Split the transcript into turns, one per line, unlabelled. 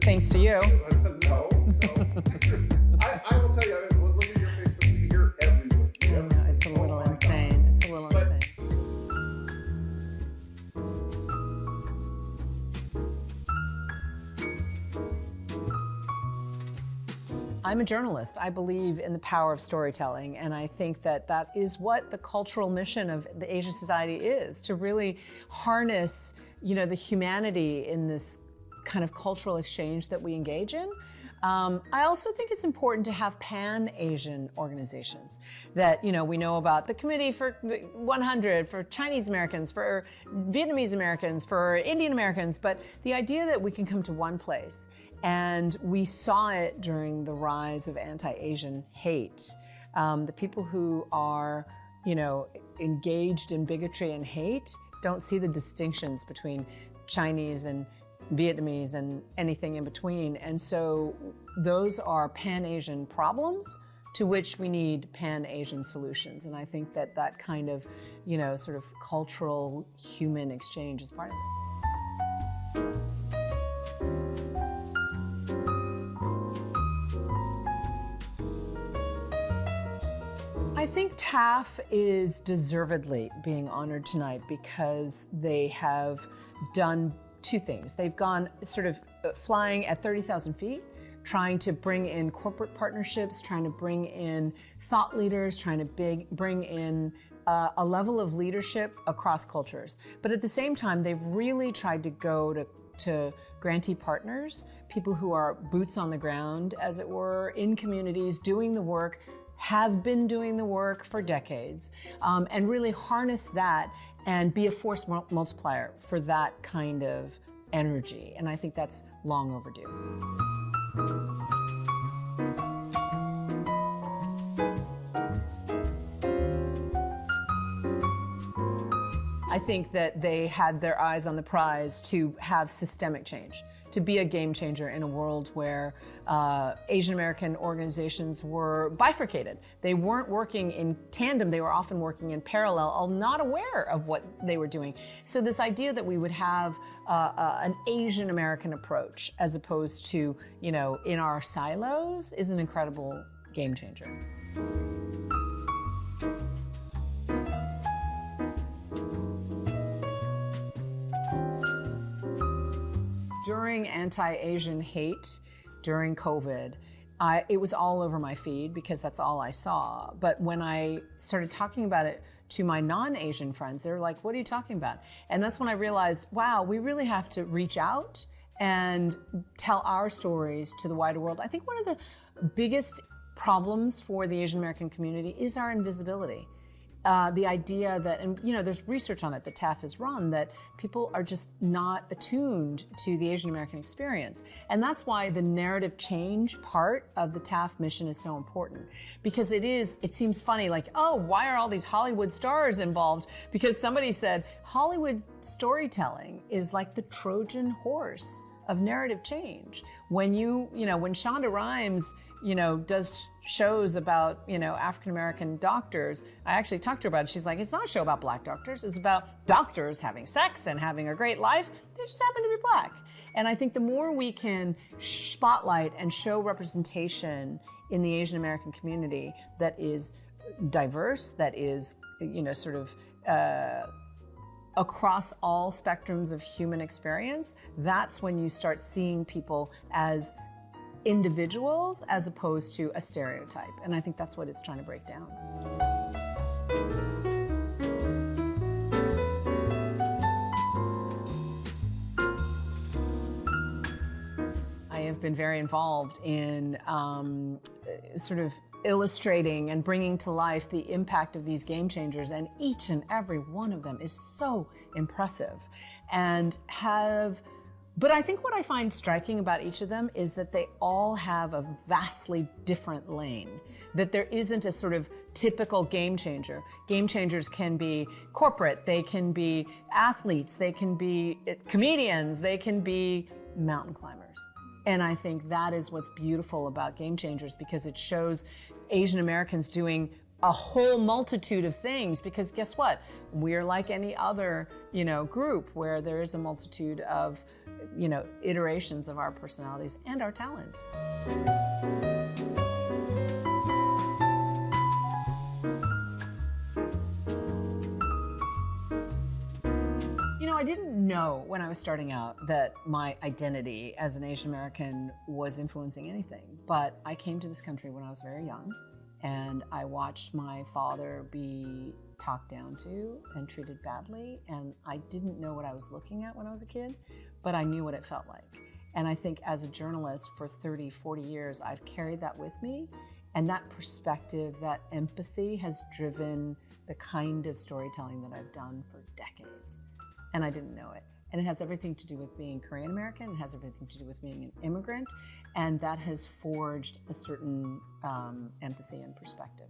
Thanks to you.
No. I will tell you, look at your Facebook, you're everywhere.
I know, it's a little insane. It's a little insane. I'm a journalist. I believe in the power of storytelling, and I think that that is what the cultural mission of the Asian Society is, to really harness, the humanity in this kind of cultural exchange that we engage in. I also think it's important to have pan-Asian organizations that, we know about the Committee for 100, for Chinese Americans, for Vietnamese Americans, for Indian Americans, but the idea that we can come to one place. And we saw it during the rise of anti-Asian hate. The people who are, engaged in bigotry and hate don't see the distinctions between Chinese and Vietnamese and anything in between. And so those are pan-Asian problems to which we need pan-Asian solutions. And I think that that kind of, sort of cultural human exchange is part of it. I think Taff is deservedly being honored tonight because they have done two things. They've gone sort of flying at 30,000 feet, trying to bring in corporate partnerships, trying to bring in thought leaders, trying to bring in a level of leadership across cultures. But at the same time, they've really tried to go to grantee partners, people who are boots on the ground, as it were, in communities, doing the work, have been doing the work for decades, and really harness that and be a force multiplier for that kind of energy. And I think that's long overdue. I think that they had their eyes on the prize to have systemic change, to be a game changer in a world where Asian American organizations were bifurcated. They weren't working in tandem, they were often working in parallel, not aware of what they were doing. So this idea that we would have an Asian American approach as opposed to, in our silos is an incredible game changer. During anti-Asian hate, during COVID, it was all over my feed because that's all I saw. But when I started talking about it to my non-Asian friends, they were like, what are you talking about? And that's when I realized, wow, we really have to reach out and tell our stories to the wider world. I think one of the biggest problems for the Asian American community is our invisibility. The idea that, and there's research on it that Taff has run, that people are just not attuned to the Asian American experience. And that's why the narrative change part of the Taff mission is so important. Because it seems funny, like, oh, why are all these Hollywood stars involved? Because somebody said, Hollywood storytelling is like the Trojan horse of narrative change. When when Shonda Rhimes, does shows about, African-American doctors, I actually talked to her about it. She's like, it's not a show about black doctors. It's about doctors having sex and having a great life. They just happen to be black. And I think the more we can spotlight and show representation in the Asian American community that is diverse, that is, across all spectrums of human experience, that's when you start seeing people as individuals as opposed to a stereotype. And I think that's what it's trying to break down. I have been very involved in sort of illustrating and bringing to life the impact of these game changers, and each and every one of them is so impressive but I think what I find striking about each of them is that they all have a vastly different lane, that there isn't a sort of typical game changer. Game changers can be corporate, they can be athletes, they can be comedians, they can be mountain climbers. And I think that is what's beautiful about Game Changers, because it shows Asian Americans doing a whole multitude of things, because guess what? We're like any other, group where there is a multitude of, iterations of our personalities and our talent. I didn't know when I was starting out that my identity as an Asian American was influencing anything, but I came to this country when I was very young, and I watched my father be talked down to and treated badly, and I didn't know what I was looking at when I was a kid, but I knew what it felt like. And I think as a journalist for 30, 40 years, I've carried that with me, and that perspective, that empathy has driven the kind of storytelling that I've done for decades. And I didn't know it. And it has everything to do with being Korean American, it has everything to do with being an immigrant, and that has forged a certain empathy and perspective.